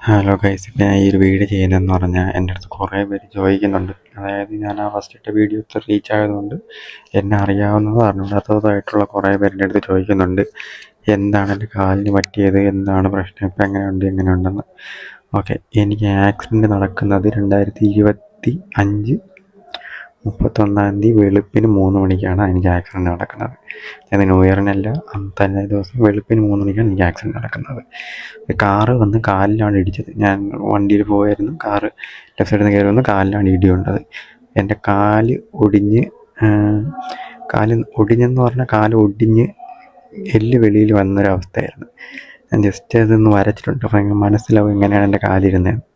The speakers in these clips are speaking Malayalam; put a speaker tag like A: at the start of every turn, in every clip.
A: ഹലോ ഗൈസ്, ഇപ്പം ഞാൻ ഈ ഒരു വീഡിയോ ചെയ്യുന്നതെന്ന് പറഞ്ഞാൽ എൻ്റെ അടുത്ത് കുറേ പേര് ചോദിക്കുന്നുണ്ട്. അതായത് ഞാൻ ആ ഫസ്റ്റത്തെ വീഡിയോ റീച്ച് ആയതുകൊണ്ട് എന്നെ അറിയാവുന്നതോ അറിഞ്ഞൂടാത്തതായിട്ടുള്ള കുറേ പേരുടെ അടുത്ത് ചോദിക്കുന്നുണ്ട്, എന്താണ് എൻ്റെ കാലിന് പറ്റിയത്, എന്താണ് പ്രശ്നം, ഇപ്പം എങ്ങനെയുണ്ടെന്ന്. ഓക്കെ, എനിക്ക് ആക്സിഡൻറ്റ് നടക്കുന്നത് 2025 31 വെളുപ്പിന് 3 മണിക്കാണ് എനിക്ക് ആക്സിഡൻറ്റ് നടക്കുന്നത്. അത് ന്യൂ ഇയറിനല്ല, തന്നെ ദിവസം വെളുപ്പിന് 3 മണിക്കാണ് എനിക്ക് ആക്സിഡൻറ്റ് നടക്കുന്നത്. കാറ് വന്ന് കാലിലാണ് ഇടിച്ചത്. ഞാൻ വണ്ടിയിൽ പോയായിരുന്നു, കാറ് ലെഫ്റ്റ് സൈഡിൽ നിന്ന് കയറി വന്ന് കാലിലാണ് ഇടിയുണ്ടത്. എൻ്റെ കാല് ഒടിഞ്ഞ്, കാല് ഒടിഞ്ഞെന്ന് പറഞ്ഞാൽ കാല് ഒടിഞ്ഞ് എല്ല് വെളിയിൽ വന്നൊരവസ്ഥയായിരുന്നു. ഞാൻ ജസ്റ്റ് അതൊന്ന് വരച്ചിട്ടുണ്ട്, അപ്പോൾ നിങ്ങൾക്ക് മനസ്സിലാവും എങ്ങനെയാണ് എൻ്റെ കാലിരുന്നത്.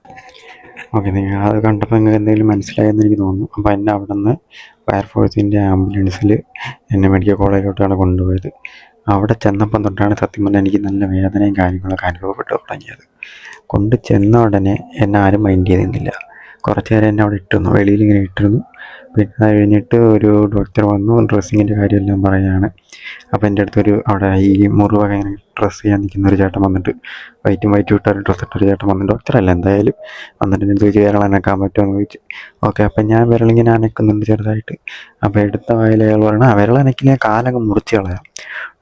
A: ഓക്കെ, നിങ്ങൾ അത് കണ്ടപ്പോൾ നിങ്ങൾക്ക് എന്തെങ്കിലും മനസ്സിലായെന്ന് എനിക്ക് തോന്നുന്നു. അപ്പോൾ എന്നെ അവിടെ നിന്ന് ഫയർഫോഴ്സിൻ്റെ ആംബുലൻസിൽ എന്നെ മെഡിക്കൽ കോളേജിലോട്ടാണ് കൊണ്ടുപോയത്. അവിടെ ചെന്നപ്പം തൊട്ടാണ് സത്യം പറഞ്ഞാൽ എനിക്ക് നല്ല വേദനയും കാര്യങ്ങളൊക്കെ അനുഭവപ്പെട്ടു തുടങ്ങിയത്. കൊണ്ട് ചെന്ന ഉടനെ എന്നെ ആരും മൈൻഡ് ചെയ്തിരുന്നില്ല. കുറച്ച് നേരം എന്നെ അവിടെ ഇട്ടിരുന്നു, വെളിയിൽ ഇങ്ങനെ ഇട്ടിരുന്നു. പിന്നെ അത് കഴിഞ്ഞിട്ട് ഒരു ഡോക്ടർ വന്നു, ഡ്രസ്സിങ്ങിൻ്റെ കാര്യമെല്ലാം പറയുകയാണ്. അപ്പോൾ എൻ്റെ അടുത്തൊരു അവിടെ ഈ മുറിവൊക്കെ ഇങ്ങനെ ഡ്രസ്സ് ചെയ്യാൻ നിൽക്കുന്ന ഒരു ചേട്ടൻ വന്നിട്ട്, വൈറ്റ് ഇട്ടൊരു ഡ്രസ്സ് ഇട്ടൊരു ചേട്ടൻ വന്നിട്ട്, ഡോക്ടറല്ല എന്തായാലും, വന്നിട്ട് ഞാൻ ചോദിച്ചു വിരൽ അനക്കാൻ പറ്റുമോ എന്ന് ചോദിച്ചു. ഓക്കെ, അപ്പം ഞാൻ വിരലിങ്ങനെ അനക്കുന്നുണ്ട് ചെറുതായിട്ട്. അപ്പോൾ എടുത്ത വായിൽ അയാൾ പറയണം, ആ വിരൽ അനക്കില്ല, കാലങ്ങ് മുറിച്ച് കളയാം.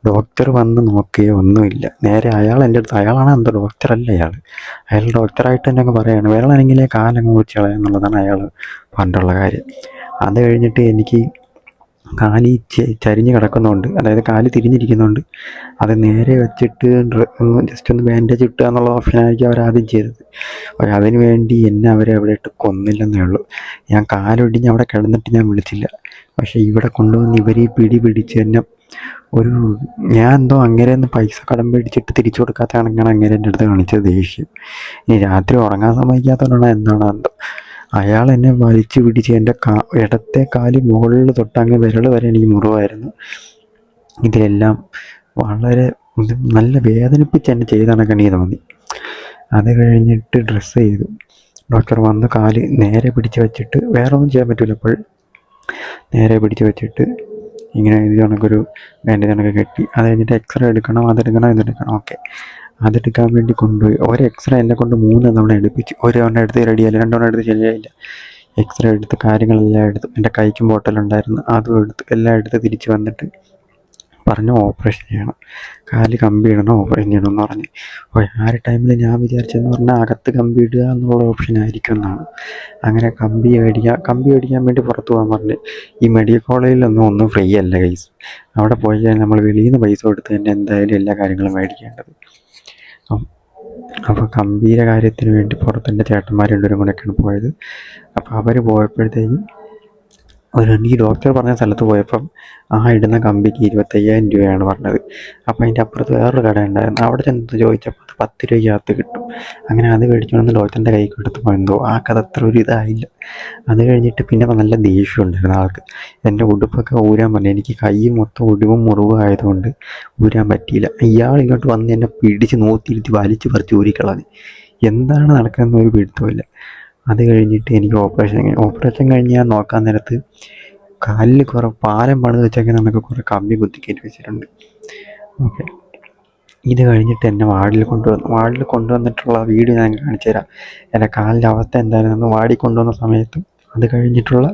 A: ഡോക്ടർ വന്ന് നോക്കുകയോ ഒന്നുമില്ല, നേരെ അയാൾ എൻ്റെ അടുത്ത്, അയാളാണ് എന്തോ ഡോക്ടറല്ല അയാൾ ഡോക്ടറായിട്ട് തന്നെ അങ്ങ് പറയുകയാണ്, വിരലാണെങ്കിലേ കാലങ്ങ് മുറിച്ച് കളയാം എന്നുള്ളതാണ് അയാൾ പറഞ്ഞിട്ടുള്ള കാര്യം. അത് കഴിഞ്ഞിട്ട് എനിക്ക് കാല് ചരിഞ്ഞ് കിടക്കുന്നതുകൊണ്ട്, അതായത് കാല് തിരിഞ്ഞിരിക്കുന്നതുകൊണ്ട് അത് നേരെ വെച്ചിട്ട് ജസ്റ്റ് ഒന്ന് ബാൻഡേജ് ഇട്ടുക എന്നുള്ള ഓപ്ഷനായിരിക്കും അവരാദ്യം ചെയ്തത്. പക്ഷേ അതിന് വേണ്ടി എന്നെ അവിടെ ഇട്ട് കൊന്നില്ലെന്നേ ഉള്ളൂ. ഞാൻ കാലൊടിഞ്ഞ് അവിടെ കിടന്നിട്ട് ഞാൻ വിളിച്ചില്ല. പക്ഷേ ഇവിടെ കൊണ്ടുവന്ന് ഇവർ ഈ പിടിച്ച് എന്നെ ഞാൻ എന്തോ അങ്ങേരെന്ന് പൈസ കടം മേടിച്ചിട്ട് തിരിച്ചു കൊടുക്കാത്തതാണെന്നാണ് അങ്ങേരെ എൻ്റെ അടുത്ത് കാണിച്ചത് ദേഷ്യം. ഇനി രാത്രി ഉറങ്ങാൻ സമ്മതിക്കാത്തതുകൊണ്ടാണ് എന്താണോ എന്തോ അയാൾ എന്നെ വലിച്ചു പിടിച്ച് എൻ്റെ ഇടത്തെ കാല് മുകളിൽ തൊട്ടങ്ങ് വിരൽ വരെ എനിക്ക് മുറിവായിരുന്നു. ഇതിലെല്ലാം വളരെ നല്ല വേദനിപ്പിച്ച് എന്നെ ചെയ്ത കണക്കാണ് എനിക്ക് തോന്നി. അത് കഴിഞ്ഞിട്ട് ഡ്രസ്സ് ചെയ്തു. ഡോക്ടർ വന്ന് കാല് നേരെ പിടിച്ച് വെച്ചിട്ട്, വേറെ ഒന്നും ചെയ്യാൻ പറ്റില്ല, അപ്പോൾ നേരെ പിടിച്ച് വെച്ചിട്ട് ഇങ്ങനെ ഇത് കണക്കൊരു ബാൻഡേജ് കണക്ക് കെട്ടി. അത് കഴിഞ്ഞിട്ട് എക്സ്റേ എടുക്കണം, ഇതെടുക്കണം. ഓക്കെ, അതെടുക്കാൻ വേണ്ടി കൊണ്ടുപോയി. ഒരു എക്സ്റേ എന്നെ കൊണ്ട് 3 തവണ എടുപ്പിച്ചു. ഒരു തവണ എടുത്ത് റെഡിയായില്ല, 2 തവണ എടുത്ത് ശരിയായില്ല. എക്സ്റേ എടുത്ത് കാര്യങ്ങളെല്ലാം എടുത്തു. എൻ്റെ കൈക്കും ബോട്ടലുണ്ടായിരുന്നു, അതും എടുത്ത് എല്ലാം എടുത്ത് തിരിച്ച് വന്നിട്ട് പറഞ്ഞു ഓപ്പറേഷൻ ചെയ്യണം, കാല് കമ്പി ഇടണം, ഓപ്പറേഷൻ ചെയ്യണമെന്ന് പറഞ്ഞ്. അപ്പോൾ ആ ഒരു ടൈമിൽ ഞാൻ വിചാരിച്ചതെന്ന് പറഞ്ഞാൽ അകത്ത് കമ്പി ഇടുക എന്നുള്ള ഓപ്ഷൻ ആയിരിക്കും എന്നാണ്. അങ്ങനെ കമ്പി മേടിക്കാൻ വേണ്ടി പുറത്ത് പോകാൻ പറഞ്ഞ്. ഈ മെഡിക്കൽ കോളേജിലൊന്നും ഫ്രീ അല്ല ഗൈസ്. അവിടെ പോയി കഴിഞ്ഞാൽ നമ്മൾ വെളിയിൽ നിന്ന് പൈസ കൊടുത്ത് തന്നെ എന്തായാലും എല്ലാ കാര്യങ്ങളും മേടിക്കേണ്ടത്. അപ്പോൾ കമ്പിയുടെ കാര്യത്തിന് വേണ്ടി പുറത്ത് എൻ്റെ ചേട്ടന്മാർ 2 പേരും കൂടെയൊക്കെയാണ് പോയത്. അപ്പോൾ അവർ പോയപ്പോഴത്തേക്കും ഈ ഡോക്ടർ പറഞ്ഞ സ്ഥലത്ത് പോയപ്പം ആ ഇടുന്ന കമ്പിക്ക് 25,000 രൂപയാണ് പറഞ്ഞത്. അപ്പോൾ അതിൻ്റെ അപ്പുറത്ത് വേറൊരു കട ഉണ്ടായിരുന്നു, അവിടെ ചെന്ന് ചോദിച്ചപ്പോൾ അത് 10 രൂപയ്ക്കകത്ത് കിട്ടും. അങ്ങനെ അത് മേടിച്ചുകൊണ്ട് ഡോക്ടറിൻ്റെ കൈ കൊടുത്തപ്പോൾ എന്തോ ആ കഥ അത്ര ഒരു ഇതായില്ല. അത് കഴിഞ്ഞിട്ട് പിന്നെ നല്ല ദേഷ്യം ഉണ്ടായിരുന്നു ആൾക്ക്. എൻ്റെ ഉടുപ്പൊക്കെ ഊരാൻ പറഞ്ഞു. എനിക്ക് കൈ മൊത്തം ഒടിവും മുറിവും ആയതുകൊണ്ട് ഊരാൻ പറ്റിയില്ല. ഇയാൾ ഇങ്ങോട്ട് വന്ന് എന്നെ പിടിച്ച് നോത്തിയിരുത്തി വലിച്ച് പറിച്ച് ഊരിക്കളഞ്ഞ്. എന്താണ് നടക്കുന്നതെന്ന് ഒരു പിടുത്തമില്ല. അത് കഴിഞ്ഞിട്ട് എനിക്ക് ഓപ്പറേഷൻ കഴിഞ്ഞ് ഞാൻ നോക്കാൻ നേരത്ത് കാലിൽ കുറേ പാലം പണിത് വെച്ചൊക്കെ നമുക്ക് കുറേ കമ്പി കുത്തിക്കയറ്റി വെച്ചിട്ടുണ്ട്. ഓക്കെ, ഇത് കഴിഞ്ഞിട്ട് എന്നെ വാർഡിൽ കൊണ്ടുവന്നിട്ടുള്ള വീഡിയോ ഞാൻ കാണിച്ചു തരാം. എൻ്റെ കാലിൻ്റെ അവസ്ഥ എന്തായിരുന്നു വാർഡിൽ കൊണ്ടുവന്ന സമയത്തും. അത് കഴിഞ്ഞിട്ടുള്ള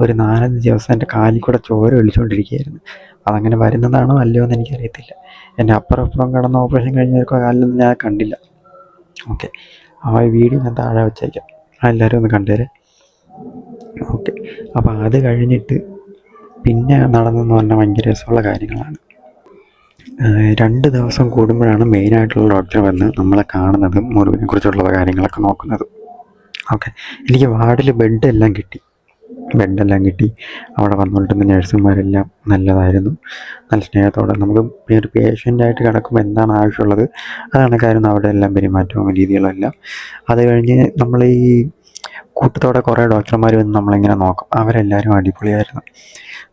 A: ഒരു 4-5 ദിവസം എൻ്റെ കാലിൽ കൂടെ ചോര ഒലിച്ചുകൊണ്ടിരിക്കുകയായിരുന്നു. അതങ്ങനെ വരുന്നതാണോ അല്ലയോ എന്ന് എനിക്കറിയത്തില്ല. എൻ്റെ അപ്പുറം കിടന്ന ഓപ്പറേഷൻ കഴിഞ്ഞൊക്കെ കാലിലൊന്നും ഞാൻ കണ്ടില്ല. ഓക്കെ, ആ വീഡിയോ ഞാൻ താഴെ വെച്ചേക്കാം, എല്ലാവരും ഒന്ന് കണ്ടുതരാം. ഓക്കെ, അപ്പോൾ അത് കഴിഞ്ഞിട്ട് പിന്നെ നടന്നെന്ന് പറഞ്ഞാൽ ഭയങ്കര രസമുള്ള കാര്യങ്ങളാണ്. 2 ദിവസം കൂടുമ്പോഴാണ് മെയിനായിട്ടുള്ള ഡോക്ടർ വന്ന് നമ്മളെ കാണുന്നതും മുറിവിനെ കുറിച്ചുള്ള കാര്യങ്ങളൊക്കെ നോക്കുന്നതും. ഓക്കെ, എനിക്ക് വാർഡിൽ ബെഡെല്ലാം കിട്ടി. അവിടെ വന്നുകൊണ്ടിരുന്ന നഴ്സുമാരെല്ലാം നല്ലതായിരുന്നു, നല്ല സ്നേഹത്തോടെ. നമുക്ക് ഒരു പേഷ്യൻ്റായിട്ട് കിടക്കുമ്പോൾ എന്താണ് ആവശ്യമുള്ളത് അതാണ് കാര്യം. അവിടെ എല്ലാം പെരുമാറ്റവും രീതികളും എല്ലാം. അത് കഴിഞ്ഞ് നമ്മൾ ഈ കൂട്ടത്തോടെ കുറേ ഡോക്ടർമാർ വന്ന് നമ്മളിങ്ങനെ നോക്കും, അവരെല്ലാവരും അടിപൊളിയായിരുന്നു.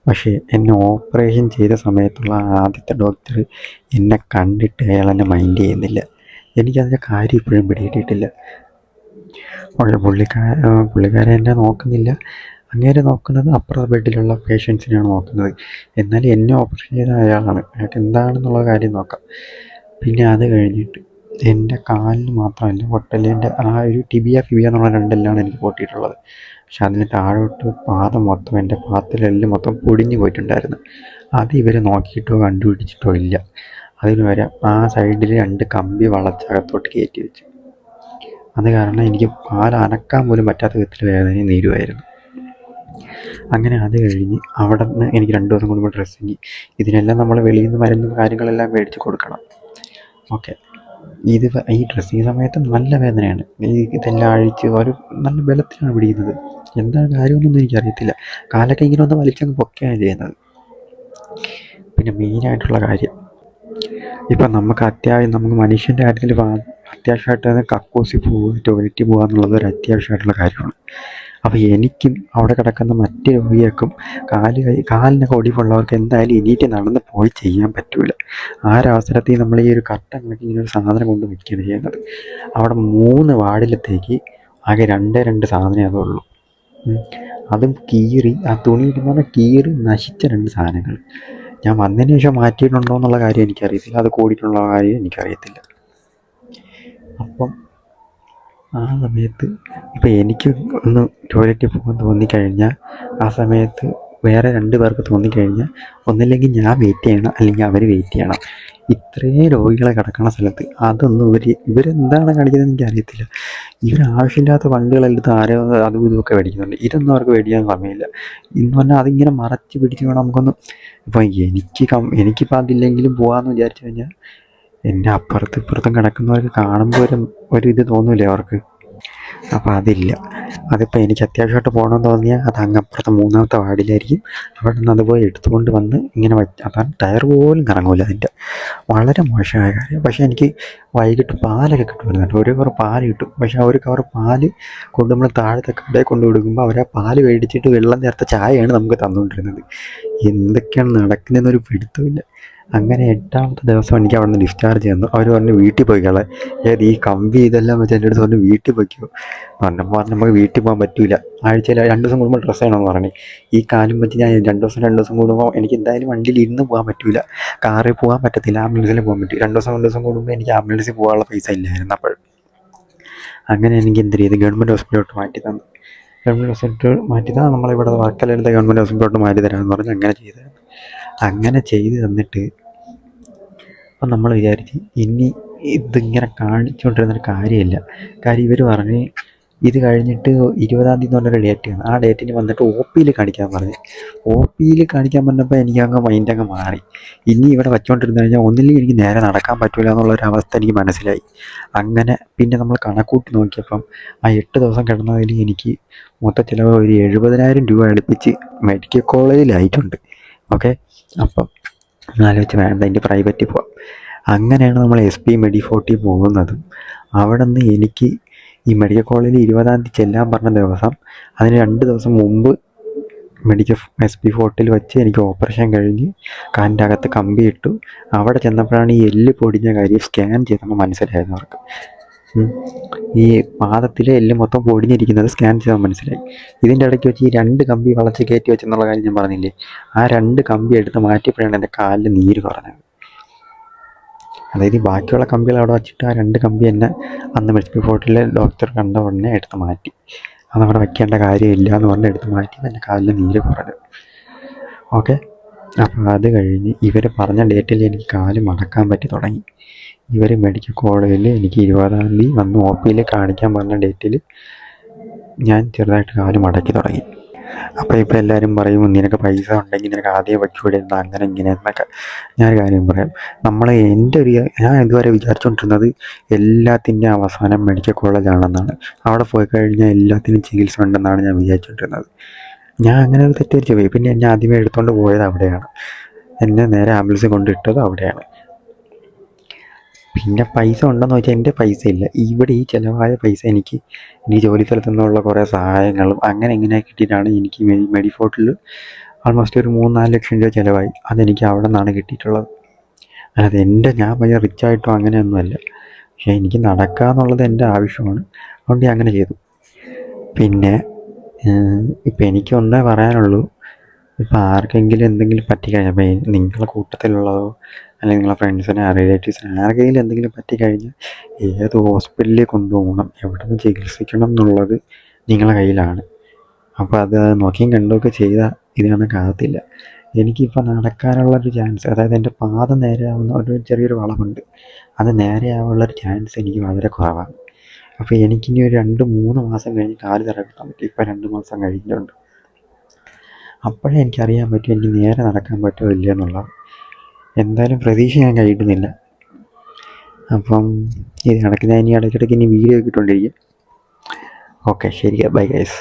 A: പക്ഷേ എന്നെ ഓപ്പറേഷൻ ചെയ്ത സമയത്തുള്ള ആദ്യത്തെ ഡോക്ടർ എന്നെ കണ്ടിട്ട് അയാൾ എന്നെ മൈൻഡ് ചെയ്യുന്നില്ല. എനിക്കതിൻ്റെ കാര്യം ഇപ്പോഴും പിടികിട്ടിയിട്ടില്ല. പക്ഷേ പുള്ളിക്കാരൻ എന്നെ നോക്കുന്നില്ല. അങ്ങേരെ നോക്കുന്നത് അപ്പുറത്തെ ബെഡിലുള്ള പേഷ്യൻസിനെയാണ് നോക്കുന്നത്. എന്നാൽ എന്നെ ഓപ്പറേഷൻ ചെയ്ത അയാൾക്ക് എന്താണെന്നുള്ള കാര്യം നോക്കാം. പിന്നെ അത് കഴിഞ്ഞിട്ട് എൻ്റെ കാലിന് മാത്രമല്ല പൊട്ടലിൻ്റെ ആ ഒരു ടിബിയ ഫിബിയ എന്നുള്ള രണ്ടെല്ലാണ് എനിക്ക് പൊട്ടിയിട്ടുള്ളത്. പക്ഷെ അതിന് താഴോട്ട് പാദം മൊത്തം എൻ്റെ പാദത്തിലെല്ല് മൊത്തം പൊടിഞ്ഞു പോയിട്ടുണ്ടായിരുന്നു. അത് ഇവർ നോക്കിയിട്ടോ കണ്ടുപിടിച്ചിട്ടോ ഇല്ല. അതിന് പകരം ആ സൈഡിൽ 2 കമ്പി വളച്ചകത്തോട്ട് കയറ്റി വെച്ചു. അത് കാരണം എനിക്ക് കാൽ അനക്കാൻ പോലും പറ്റാത്ത വിധത്തിൽ വേദനയും നീരുമായിരുന്നു. അങ്ങനെ അത് കഴിഞ്ഞ് അവിടെ നിന്ന് എനിക്ക് 2 ദിവസം കൂടുമ്പോൾ ഡ്രസ്സിങ്, ഇതിനെല്ലാം നമ്മൾ വെളിയിൽ നിന്ന് മരുന്ന് കാര്യങ്ങളെല്ലാം മേടിച്ച് കൊടുക്കണം. ഓക്കെ, ഈ ഡ്രസ്സിങ് സമയത്ത് നല്ല വേദനയാണ്. ഇതെല്ലാം അഴിച്ച് ഒരു നല്ല ബലത്തിലാണ് പിടിക്കുന്നത്. എന്താണ് കാര്യമൊന്നും എനിക്കറിയത്തില്ല. കാലൊക്കെ ഇങ്ങനെ ഒന്ന് വലിച്ചങ്ങ് പൊക്കുകയാണ് ചെയ്യുന്നത്. പിന്നെ മെയിനായിട്ടുള്ള കാര്യം, ഇപ്പം നമുക്ക് മനുഷ്യൻ്റെ കാര്യത്തിൽ അത്യാവശ്യമായിട്ട് കക്കൂസിൽ പോവുക, ടോയ്ലറ്റിൽ പോകുക എന്നുള്ളത് ഒരു അത്യാവശ്യമായിട്ടുള്ള കാര്യമാണ്. അപ്പോൾ എനിക്കും അവിടെ കിടക്കുന്ന മറ്റ് രോഗികൾക്കും കാലിനൊക്കെ ഒടിവുള്ളവർക്ക് എന്തായാലും എണീറ്റ് നടന്ന് പോയി ചെയ്യാൻ പറ്റില്ല. ആ ഒരവസരത്തിൽ നമ്മൾ ഈ ഒരു കർട്ടൻ കണക്കി ഇങ്ങനെ ഒരു സാധനം കൊണ്ട് വയ്ക്കുകയാണ് ചെയ്യുന്നത്. അവിടെ 3 വാർഡിലത്തേക്ക് ആകെ 2 സാധനമേ അതുള്ളൂ. അതും കീറി, ആ തുണി ഇടുന്ന കീറി നശിച്ച 2 സാധനങ്ങൾ. ഞാൻ വന്നതിന് ശേഷം മാറ്റിയിട്ടുണ്ടോ എന്നുള്ള കാര്യം എനിക്കറിയത്തില്ല, അത് കൂടിയിട്ടുള്ള കാര്യം എനിക്കറിയത്തില്ല. അപ്പം ആ സമയത്ത് ഇപ്പം എനിക്ക് ഒന്ന് ടോയ്ലറ്റിൽ പോകാൻ തോന്നിക്കഴിഞ്ഞാൽ ആ സമയത്ത് വേറെ 2 പേർക്ക് തോന്നിക്കഴിഞ്ഞാൽ ഒന്നില്ലെങ്കിൽ ഞാൻ വെയിറ്റ് ചെയ്യണം, അല്ലെങ്കിൽ അവർ വെയിറ്റ് ചെയ്യണം. ഇത്രയും രോഗികളെ കിടക്കുന്ന സ്ഥലത്ത് അതൊന്നും ഇവരെന്താണ് കാണിക്കുന്നത് എനിക്കറിയത്തില്ല. ആവശ്യമില്ലാത്ത വണ്ടികളെടുത്ത് ആരോ അതും ഇതുമൊക്കെ മേടിക്കുന്നുണ്ട്. ഇതൊന്നും അവർക്ക് മേടിക്കാൻ സമയമില്ല. എന്ന് പറഞ്ഞാൽ അതിങ്ങനെ മറച്ച് പിടിച്ച് വേണം നമുക്കൊന്ന്. ഇപ്പം എനിക്കിപ്പോൾ അതില്ലെങ്കിലും പോകാമെന്ന് വിചാരിച്ചു കഴിഞ്ഞാൽ എൻ്റെ അപ്പുറത്തും ഇപ്പുറത്തും കിടക്കുന്നവർക്ക് കാണുമ്പോൾ ഒരു ഇത് തോന്നൂലേ അവർക്ക്. അപ്പോൾ അതില്ല. അതിപ്പോൾ എനിക്ക് അത്യാവശ്യമായിട്ട് പോകണമെന്ന് തോന്നിയാൽ അത് അങ്ങപ്പുറത്തെ 3ാമത്തെ വാർഡിലായിരിക്കും. അവിടെ നിന്ന് അതുപോലെ എടുത്തുകൊണ്ട് വന്ന് ഇങ്ങനെ അതാണ് ടയർ പോലും കറങ്ങൂല അതിൻ്റെ. വളരെ മോശമായ കാര്യം. പക്ഷേ എനിക്ക് വൈകിട്ട് പാലൊക്കെ കിട്ടുമായിരുന്നു. ഒരു കവർ പാല് കിട്ടും. പക്ഷേ ആ ഒരു കവർ പാല് കൊണ്ട് നമ്മൾ താഴത്തെ കടയിൽ കൊണ്ട് കൊടുക്കുമ്പോൾ അവർ ആ പാല് മേടിച്ചിട്ട് വെള്ളം ചേർത്ത ചായയാണ് നമുക്ക് തന്നുകൊണ്ടിരുന്നത്. എന്തൊക്കെയാണ് നടക്കുന്നതെന്നൊരു പിടുത്തമില്ല. അങ്ങനെ 8ാമത്തെ ദിവസം എനിക്ക് അവിടെ നിന്ന് ഡിസ്ചാർജ് തന്നു. അവർ പറഞ്ഞു വീട്ടിൽ പോയിക്കളെ. ഈ കമ്പി ഇതെല്ലാം വെച്ച് എൻ്റെ അടുത്ത് പറഞ്ഞു വീട്ടിൽ പോയിക്കോ. പറഞ്ഞപ്പോൾ നമുക്ക് വീട്ടിൽ പോകാൻ പറ്റില്ല. ആഴ്ചയിൽ 2 ദിവസം കൂടുമ്പോൾ ഡ്രസ്സ് ചെയ്യണമെന്ന് പറഞ്ഞു. ഈ കാലും വെച്ച് ഞാൻ 2 ദിവസം കൂടുമ്പോൾ എനിക്ക് എന്തായാലും വണ്ടിയിൽ ഇരുന്ന് പോകാൻ പറ്റില്ല. കാറിൽ പോകാൻ പറ്റത്തില്ല, ആംബുലൻസിൽ പോകാൻ പറ്റും. 2 ദിവസം കൂടുമ്പോൾ എനിക്ക് ആംബുലൻസിൽ പോകാനുള്ള പൈസ ഇല്ലായിരുന്നു അപ്പോൾ. അങ്ങനെ എനിക്ക് എന്ത് ചെയ്തു, ഗവൺമെൻറ് ഹോസ്പിറ്റലിലോട്ട് മാറ്റി തന്നു. ഗവൺമെൻറ് ഹോസ്പിറ്റൽ മാറ്റി തന്നാൽ നമ്മളിവിടെ വർക്കലെടുത്ത ഗവൺമെൻറ് ഹോസ്പിറ്റലിലോട്ട് മാറ്റി തരാമെന്ന് പറഞ്ഞ് അങ്ങനെ ചെയ്തായിരുന്നു. അങ്ങനെ ചെയ്ത് തന്നിട്ട് അപ്പം നമ്മൾ വിചാരിച്ച് ഇനി ഇതിങ്ങനെ കാണിച്ചുകൊണ്ടിരുന്നൊരു കാര്യമില്ല. കാര്യം ഇവർ പറഞ്ഞ് ഇത് കഴിഞ്ഞിട്ട് 20-ാം തീയതി എന്ന് പറഞ്ഞൊരു ഡേറ്റാണ്. ആ ഡേറ്റിന് വന്നിട്ട് OPയിൽ കാണിക്കാൻ പറഞ്ഞു. OPയിൽ കാണിക്കാൻ പറഞ്ഞപ്പോൾ എനിക്ക് മൈൻഡങ്ങ് മാറി. ഇനി ഇവിടെ വച്ചുകൊണ്ടിരുന്നു കഴിഞ്ഞാൽ ഒന്നില്ലെങ്കിൽ എനിക്ക് നേരെ നടക്കാൻ പറ്റില്ല എന്നുള്ളൊരവസ്ഥ എനിക്ക് മനസ്സിലായി. അങ്ങനെ പിന്നെ നമ്മൾ കണക്കൂട്ടി നോക്കിയപ്പം ആ 8 ദിവസം കിടന്നതിൽ എനിക്ക് മൊത്തം ചിലവ് ഒരു 70,000 രൂപ അടുപ്പിച്ച് മെഡിക്കൽ കോളേജിലായിട്ടുണ്ട്. ഓക്കെ, അപ്പം ആലോചിച്ച് വേണ്ട, എൻ്റെ പ്രൈവറ്റിൽ പോവാം. അങ്ങനെയാണ് നമ്മൾ SP മെഡിഫോർട്ടിൽ പോകുന്നതും. അവിടെ നിന്ന് എനിക്ക് ഈ മെഡിക്കൽ കോളേജിൽ 20-ാം തീയതി ചെല്ലാൻ പറഞ്ഞ ദിവസം അതിന് 2 ദിവസം മുമ്പ് SP ഫോർട്ടിൽ വെച്ച് എനിക്ക് ഓപ്പറേഷൻ കഴിഞ്ഞ് കാലിൻ്റെ അകത്ത് കമ്പി ഇട്ടു. അവിടെ ചെന്നപ്പോഴാണ് ഈ എല്ല് പൊടിഞ്ഞ കാര്യം സ്കാൻ ചെയ്തപ്പോൾ മനസ്സിലായത് അവർക്ക്. ഈ പാദത്തിലെ എല്ല് മൊത്തം പൊടിഞ്ഞിരിക്കുന്നത് സ്കാൻ ചെയ്താൽ മനസ്സിലായി. ഇതിൻ്റെ ഇടയ്ക്ക് വെച്ച് ഈ 2 കമ്പി വളച്ച് കയറ്റി വെച്ചെന്നുള്ള കാര്യം ഞാൻ പറഞ്ഞില്ലേ, ആ 2 കമ്പി എടുത്ത് മാറ്റിയപ്പോഴാണ് എൻ്റെ കാലിൽ നീര് കുറഞ്ഞത്. അതായത് ബാക്കിയുള്ള കമ്പികൾ അവിടെ വെച്ചിട്ട് ആ 2 കമ്പി എന്നെ അന്ന് SP ഫോർട്ടിലെ ഡോക്ടർ കണ്ട ഉടനെ എടുത്ത് മാറ്റി. അതവിടെ വയ്ക്കേണ്ട കാര്യമില്ല എന്ന് പറഞ്ഞ് എടുത്ത് മാറ്റി എൻ്റെ കാലിൽ നീര് കുറഞ്ഞു. ഓക്കെ, അപ്പോൾ അത് കഴിഞ്ഞ് ഇവർ പറഞ്ഞ ഡേറ്റിൽ എനിക്ക് കാല് മടക്കാൻ പറ്റി തുടങ്ങി. ഇവർ മെഡിക്കൽ കോളേജിൽ എനിക്ക് 20-ാം തീയതി വന്ന് OPയിൽ കാണിക്കാൻ പറഞ്ഞ ഡേറ്റിൽ ഞാൻ ചെറുതായിട്ട് കാല് മടക്കി തുടങ്ങി. അപ്പോൾ ഇപ്പോൾ എല്ലാവരും പറയും നിനക്ക് പൈസ ഉണ്ടെങ്കിൽ നിനക്ക് ആദ്യം വയ്ക്കൂടെ എന്താ അങ്ങനെ ഇങ്ങനെ എന്നൊക്കെ. ഞാനൊരു കാര്യം പറയാം, ഞാൻ ഇതുവരെ വിചാരിച്ചുകൊണ്ടിരുന്നത് എല്ലാത്തിൻ്റെ അവസാനം മെഡിക്കൽ കോളേജാണെന്നാണ്. അവിടെ പോയി കഴിഞ്ഞാൽ എല്ലാത്തിനും ചികിത്സ ഉണ്ടെന്നാണ് ഞാൻ വിചാരിച്ചുകൊണ്ടിരുന്നത്. ഞാൻ അങ്ങനെ ഒരു തെറ്റിദ്ധരിച്ച് പോയി. പിന്നെ എന്നെ ആദ്യമേ എടുത്തുകൊണ്ട് പോയത് അവിടെയാണ്. എന്നെ നേരെ ആംബുലൻസിൽ കൊണ്ടിട്ടത് അവിടെയാണ്. പിന്നെ പൈസ ഉണ്ടെന്ന് വെച്ചാൽ എൻ്റെ പൈസ ഇല്ല. ഇവിടെ ഈ ചിലവായ പൈസ എനിക്ക് ജോലി സ്ഥലത്തു നിന്നുള്ള കുറേ സഹായങ്ങളും അങ്ങനെ ഇങ്ങനെ കിട്ടിയിട്ടാണ് എനിക്ക് മെഡിഫോർട്ടിൽ ആൾമോസ്റ്റ് ഒരു 3-4 ലക്ഷം രൂപ ചിലവായി. അതെനിക്ക് അവിടെ നിന്നാണ് കിട്ടിയിട്ടുള്ളത്. അല്ലാതെ ഞാൻ ഭയങ്കര റിച്ചായിട്ടോ അങ്ങനെയൊന്നുമല്ല. പക്ഷേ എനിക്ക് നടക്കുക എന്നുള്ളത് എൻ്റെ ആവശ്യമാണ്. അതുകൊണ്ട് ഞാൻ അങ്ങനെ ചെയ്തു. പിന്നെ ഇപ്പം എനിക്കൊന്നേ പറയാനുള്ളൂ, ഇപ്പം ആർക്കെങ്കിലും എന്തെങ്കിലും പറ്റിക്കഴിഞ്ഞാൽ, ഇപ്പം നിങ്ങളുടെ കൂട്ടത്തിലുള്ളതോ അല്ലെങ്കിൽ നിങ്ങളെ ഫ്രണ്ട്സിനെ റിലേറ്റീവ്സിനെ ആർക്കെങ്കിലും എന്തെങ്കിലും പറ്റിക്കഴിഞ്ഞാൽ ഏത് ഹോസ്പിറ്റലിൽ കൊണ്ടുപോകണം, എവിടെ നിന്ന് ചികിത്സിക്കണം എന്നുള്ളത് നിങ്ങളുടെ കയ്യിലാണ്. അപ്പോൾ അത് നോക്കിയും കണ്ടുമൊക്കെ ചെയ്താൽ ഇത് കണക്കാകത്തില്ല. എനിക്കിപ്പോൾ നടക്കാനുള്ളൊരു ചാൻസ്, അതായത് എൻ്റെ പാത നേരെയാവുന്ന ഒരു ചെറിയൊരു വളവുണ്ട്, അത് നേരെയാവാനുള്ളൊരു ചാൻസ് എനിക്ക് വളരെ കുറവാണ്. അപ്പോൾ എനിക്കിനി ഒരു 2-3 മാസം കഴിഞ്ഞ് കാല് തറക്കാൻ പറ്റും. ഇപ്പം 2 മാസം കഴിഞ്ഞിട്ടുണ്ട്. അപ്പോഴേ എനിക്കറിയാൻ പറ്റും എനിക്ക് നേരെ നടക്കാൻ പറ്റുമോ ഇല്ല എന്നുള്ളത്. എന്തായാലും പ്രതീക്ഷ ഞാൻ കൈവിടുന്നില്ല. അപ്പം ഇത് കണക്ക് ഞാൻ ഇനി ഇടയ്ക്കിടയ്ക്ക് ഇനി വീഡിയോ ഒക്കെ ഇട്ടുകൊണ്ടിരിക്കും. ഓക്കെ, ശരി, ബൈ ഗൈസ്.